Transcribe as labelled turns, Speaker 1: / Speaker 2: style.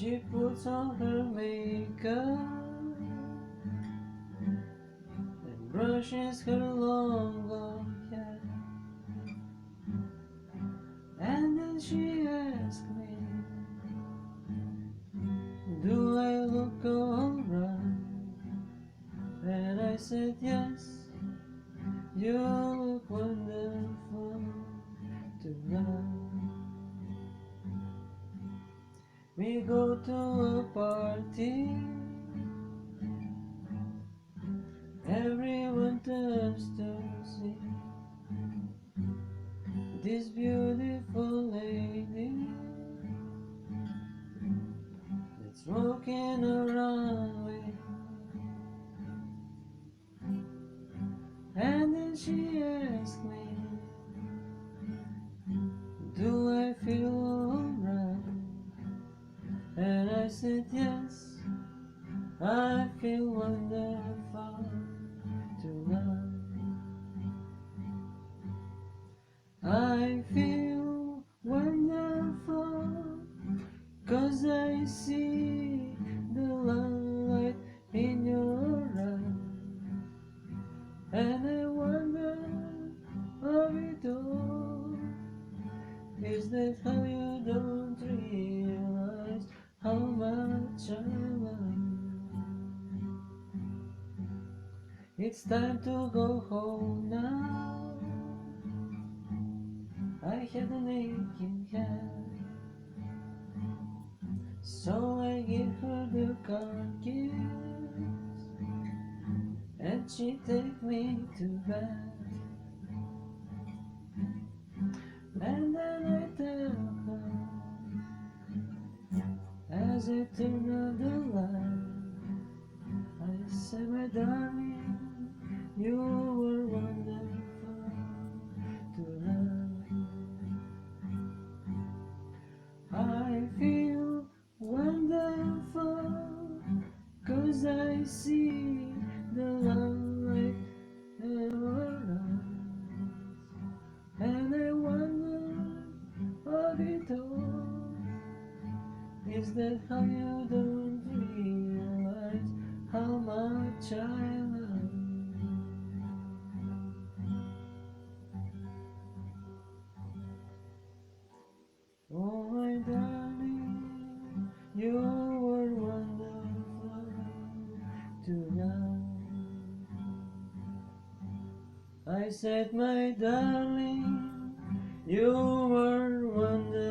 Speaker 1: She puts on her makeup and brushes her long hair, and then she asks me, do I look alright? And I said yes, you look wonderful tonight. We go to a party, everyone turns to see this beautiful lady that's walking around with. And then she asked me, do I feel alright? And I said yes, I feel wonderful tonight. I feel wonderful 'cause I see the light in your eyes, and I wonder of it all. Is that how you don't realize how much I love you? It's time to go home now. I had an aching head, so I gave her the car keys, and she take me to bed. And then I tell her, as I turn on the light, I said, my darling, you were wonderful tonight. I feel wonderful 'cause I see the light in your eyes, and I wonder of it all. Is that how you don't realize how much I love you? Oh my darling, you were wonderful tonight. I said, my darling, you were wonderful